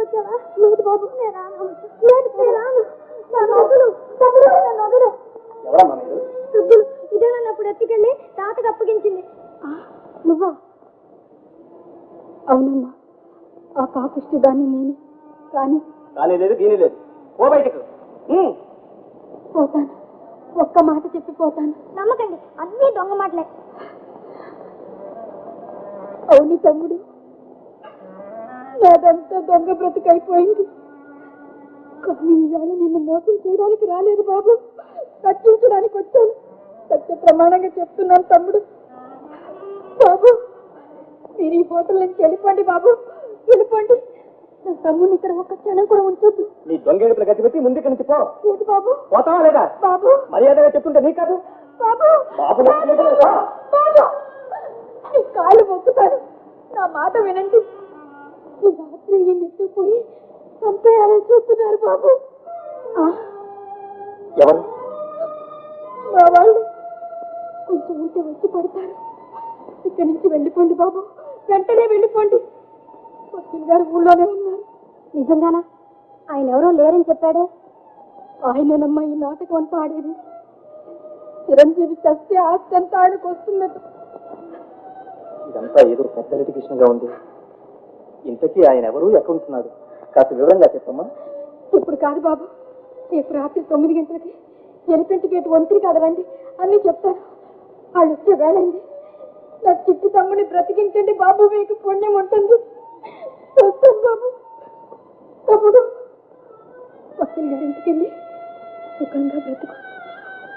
వచ్చావా? లేదు బాబు, నేను రాను. లేదు, నేను రాను. ఎవరమ్మా మీరు? సుబ్బులు ఇదే నన్ను అప్పుడు ఎత్తుకెళ్ళి తాతకు అప్పగించింది. నువ్వా? అవునమ్మా, ఆ పాపిష్టి దాన్ని నేనే. కానీ లేదు, దీని లేదు. ఓ బయటకు పోతాను. ఒక్క మాట చెప్పిపోతాను. నమ్మకండి, అన్నీ దొంగ మాటలే. అవును తమ్ముడు, నాదంతా దొంగ బ్రతుకైపోయింది. కానీ ఇవాళ నిన్ను మోసం చేయడానికి రాలేదు బాబు, రక్షించడానికి వచ్చాను. సత్య ప్రమాణంగా చెప్తున్నాను తమ్ముడు. బాబు, మీరు ఈ హోటల్ నుంచి వెళ్ళిపోండి బాబు, వెళ్ళిపోండి. నా తమ్ముడిని ఇక్కడ ఒక్క క్షణం కూడా ఉంచొద్దు. నీ దొంగ గతి పెట్టి ముందుకు నుంచి పో. లేదు బాబు. పోతావా లేదా? బాబు, మర్యాదగా చెప్తుంటే నీ కాదు. బాబు, బాబు, నీ కాళ్ళు మొక్కుతాను, నా మాట వినండి. ఈ రాత్రి నెట్టుకుపోయి చంపేయాలని చూస్తున్నారు బాబు. ఎవరు? మా వాళ్ళు. కొంచెం ఉంటే వచ్చి పడతారు. ఇక్కడి నుంచి వెళ్ళిపోండి బాబు, వెంటనే వెళ్ళిపోండి. వకీల్ గారు ఊళ్ళోనే ఉన్నారు. నిజంగానా? ఆయన ఎవరో లేరని చెప్పాడే. ఆయననమ్మా ఈ నాటకం అంతా ఆడేది. చిరంజీవి చస్తే ఆస్తి అంతా ఆయనకు వస్తున్నట్టు. ఇదంతా ఏదో పెద్ద లిటిగేషన్గా ఉంది. ఇంతకీ ఆయన ఎవరు, ఎక్కడుంటున్నాడు? కాస్త వివరంగా చెప్పమ్మా. ఇప్పుడు కాదు బాబు, రేపు రాత్రి 9 గంటలకి ఎలిపెంట్ గేట్ ఒంటరి కాడరండి, అన్నీ చెప్తాను. వాళ్ళు వచ్చే వేళైంది. నా చిట్టి తమ్ముని బ్రతికించండి బాబు, మీకు పుణ్యం ఉంటుంది. వస్తాను బాబు. తమ్ముడు, వకీల్ గారింటికి వెళ్ళి సుఖంగా బ్రతుకు,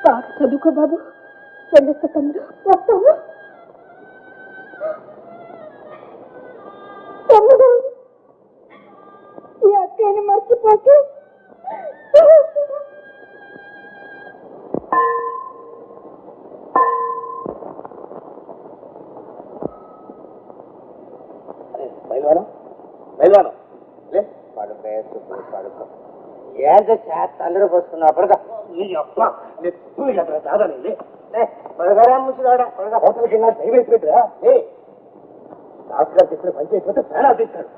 బాగా చదువుకో బాబు. చెల్లిస్తా తమ్ముడు, వస్తాను. తమ్ముడు, ఈ అక్కని మర్చిపోతే తల్లడి పోస్తున్నా పడక పడగరా ముసిరాడా పడగ హోటల్ కింద టైం అయిపోయిందిరా. డాక్టర్ గారు చెప్పిన పని అయిపోతే చాలా తీస్తాడు.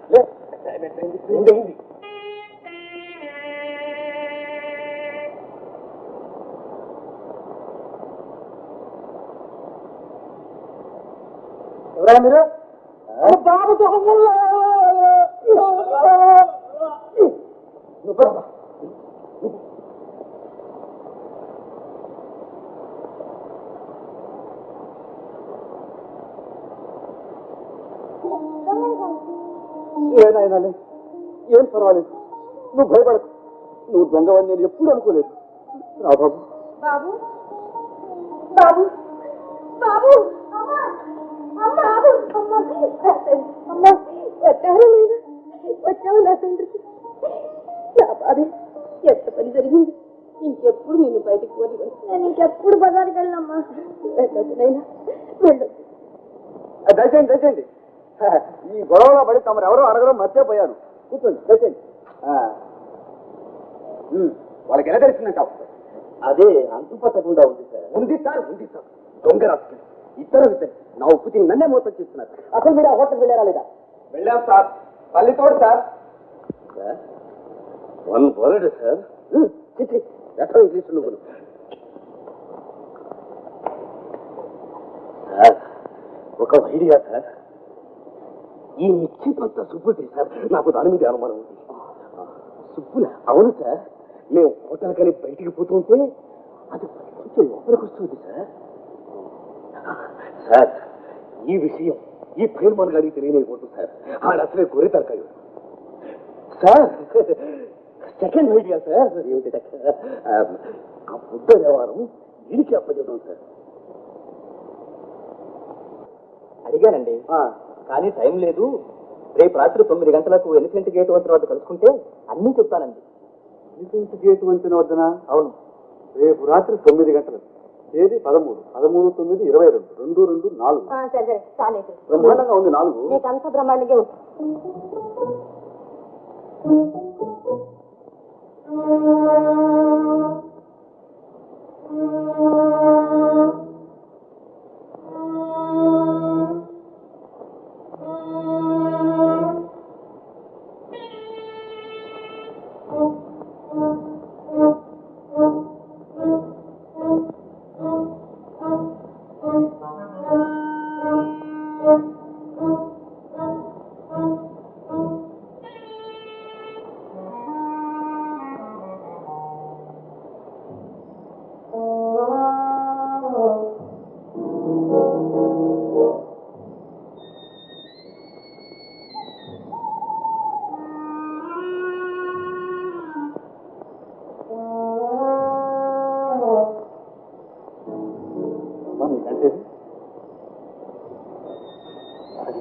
ఎవరా మీరు? బాబు ఏనాయనాలే, ఏం పర్వాలేదు, నువ్వు భయపడకు. నువ్వు దొంగవని నేను ఎప్పుడు అనుకోలేదు. రా బాబు. బాబు, బాబు, బాబు, వచ్చావు నా తండ్రికి. నా బాధే ఎంత పని జరిగింది. ఇంకెప్పుడు నిన్ను బయటకు పోని. నేను ఇంకెప్పుడు బజార్కి వెళ్ళమ్మా. వెళ్ళొద్దునైనా, వెళ్ళొద్దు. దయచేయండి, దయచేయండి. ఈ గొడవలో పడి తమరు ఎవరో అడగడం మర్చిపోయాను. కూర్చోండి, దయచేయండి. వాళ్ళకి ఎలా తెలిసిందంటావు? అదే అంతుపట్టకుండా ఉంది సార్. ఉంది సార్, ఉంది సార్. దొంగ రాసుకుని ఇద్దరు నా ఉప్పు తిని నన్నే మోసం చేస్తున్నారు. అసలు మీరు ఆ హోటల్ వెళ్ళారా లేదా? వెళ్ళాం సార్, పల్లితోడు సార్. One word sir. ఎక్కడ ఇంగ్లీష్ నువ్వు సార్? ఒక ఐడియా సార్. ఈ నిశ్చితంతా సుబ్బులే సార్. నాకు దాని మీద అనుమానం ఉంది. సుబ్బుల? అవును సార్. మేము హోటల్ కానీ బయటికి పోతుంటే అది కొంచెం లోపలికి వస్తుంది సార్. సార్, ఈ విషయం ఈ ఫైల్మాన్ గారికి తెలియనిపోతుంది సార్. ఆడ అసలే గొర్రె తరకాడు సార్. Second idea sir. ఏమిటి? ఆ బుద్ధ వ్యవహారం వీడికి అప్పచెప్తాం సార్. అడిగానండి, కానీ టైం లేదు. రేపు రాత్రి 9 గంటలకు ఎలిఫెంట్ గేట్ వంతెన వద్ద కలుసుకుంటే అన్నీ చెప్తానండి. ఎలిఫెంట్ గేట్ వంతెన వద్దన? అవును. రేపు రాత్రి 9 గంటలకు. తేదీ 13, 13/9, 22, 22/4. సరే సరే, బ్రహ్మాండంగా ఉంది. 4 మీకు అంత బ్రహ్మాండంగా ఉంది.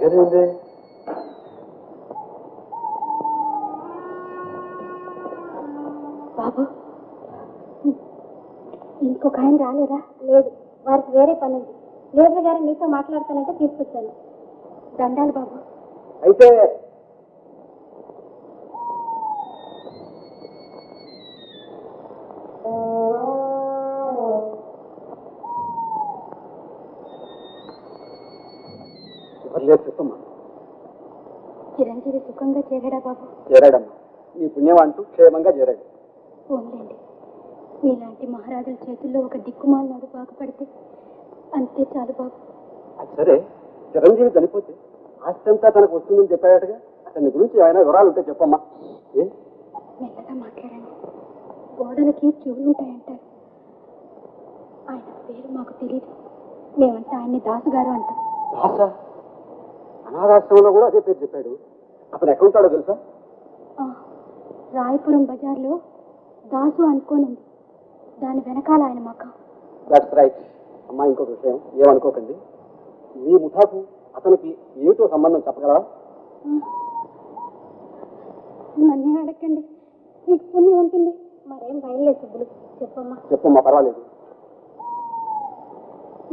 దగ్గరే ఉంది. బాబు, ఇంకొక ఆయన రాలేదా? లేదు, వారికి వేరే పని ఉంది. లీడర్ గారు నీతో మాట్లాడతానంటే తీసుకొచ్చాను. దండాలు బాబు. అయితే చెప్పమ్మా. చిరంజీవి సుఖంగా చేరాడా బాబు? చేరాడమ్మా. నీ పుణ్యం అంటూ క్షేమంగా చేరాడు. పోన్లేండి, మీలాంటి మహారాజుల చేతుల్లో ఒక దిక్కుమాలనాడు బాగుపడితే అంతే చాలు బాబు. అది సరే, చిరంజీవి చనిపోతే ఆస్తి అంతా తనకు వస్తుందని చెప్పాడటగా. అతని గురించి ఏమైనా వివరాలు ఉంటే చెప్పమ్మా. మెల్లగా మాట్లాడండి, గోడలకి చెవులుంటాయంటారు. ఆయన పేరు మాకు తెలియదు. మేమంతా ఆయన్ని దాసుగారు అంటాం. దాస? అనాథాశ్రమంలో కూడా అదే పేరు చెప్పాడు. అతను ఎక్కడుంటాడో తెలుసా? రాయపురం బజార్లో దాసు అనుకోనుంది, దాని వెనకాల ఆయన మకా. దట్స్ రైట్ అమ్మా. ఇంకొక విషయం ఏమనుకోకండి, మీ ముఠాకు అతనికి ఏమిటో సంబంధం చెప్పగలరా? నన్నే అడగండి, మీకు పుణ్యం ఉంటుంది. మరేం బయలులేదు సుబ్బులు, చెప్పమ్మా. చెప్పమ్మా, పర్వాలేదు.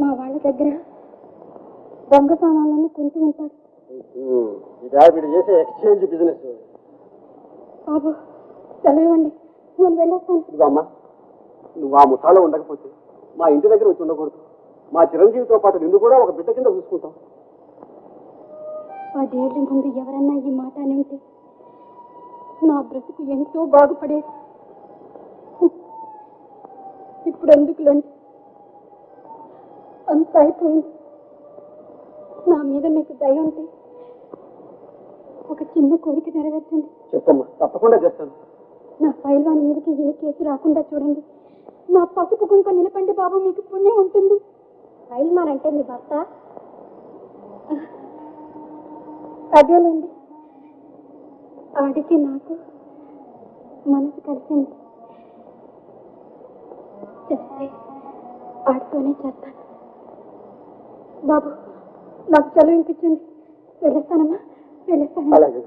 మా వాళ్ళ దగ్గర దొంగ సామాన్లన్నీ కొంటూ ఉంటాడు. ఇదా వీడు చేసే ఎక్స్చేంజ్ బిజినెస్. బాబు సెలవివ్వండి, నేను వెళ్ళేస్తాను. ఇదిగో అమ్మా, నువ్వు ఆ ముఠాలో ఉండకపోతే మా ఇంటి దగ్గర వచ్చి ఉండకూడదు. మా చిరంజీవితో పాటు నిన్ను కూడా ఒక బిడ్డ కింద చూసుకుంటాం. 10 ఏళ్ల ముందు ఎవరన్నా ఈ మాట అని ఉంటే నా బ్రతుకు ఎంతో బాగుపడేది. ఇప్పుడు ఎందుకులేండి, అంత అయిపోయింది. నా మీద మీకు దయ ఉంటే ఒక చిన్న కోరిక నెరవేర్చండి. చెప్పమ్మా, తప్పకుండా చేస్తాను. నా పైల్వాన్ మీదకి ఏ కేసు రాకుండా చూడండి. నా పసుపు కుంక నిలపండి బాబు, మీకు పుణ్యం ఉంటుంది. పైల్వాన్ అంటే మీ భర్త? అదేలేండి, ఆడికి నాకు మనసు కలిసింది. చేస్తే ఆడితోనే చేస్తాను. బాబు నాకు సెలవు వినిపించండి. వెళ్ళేస్తానమ్మా, వెళ్ళేస్తాను. అలాగే.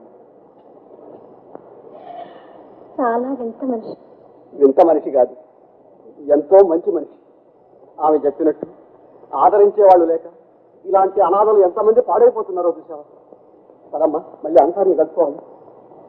చాలా వింత మనిషి. వింత మనిషి కాదు, ఎంతో మంచి మనిషి. ఆమె చెప్పినట్టు ఆదరించే వాళ్ళు లేక ఇలాంటి అనాథలు ఎంతమంది పాడైపోతున్నారో చూసావా? సరమ్మా, మళ్ళీ అంతా కలుసుకోవాలి.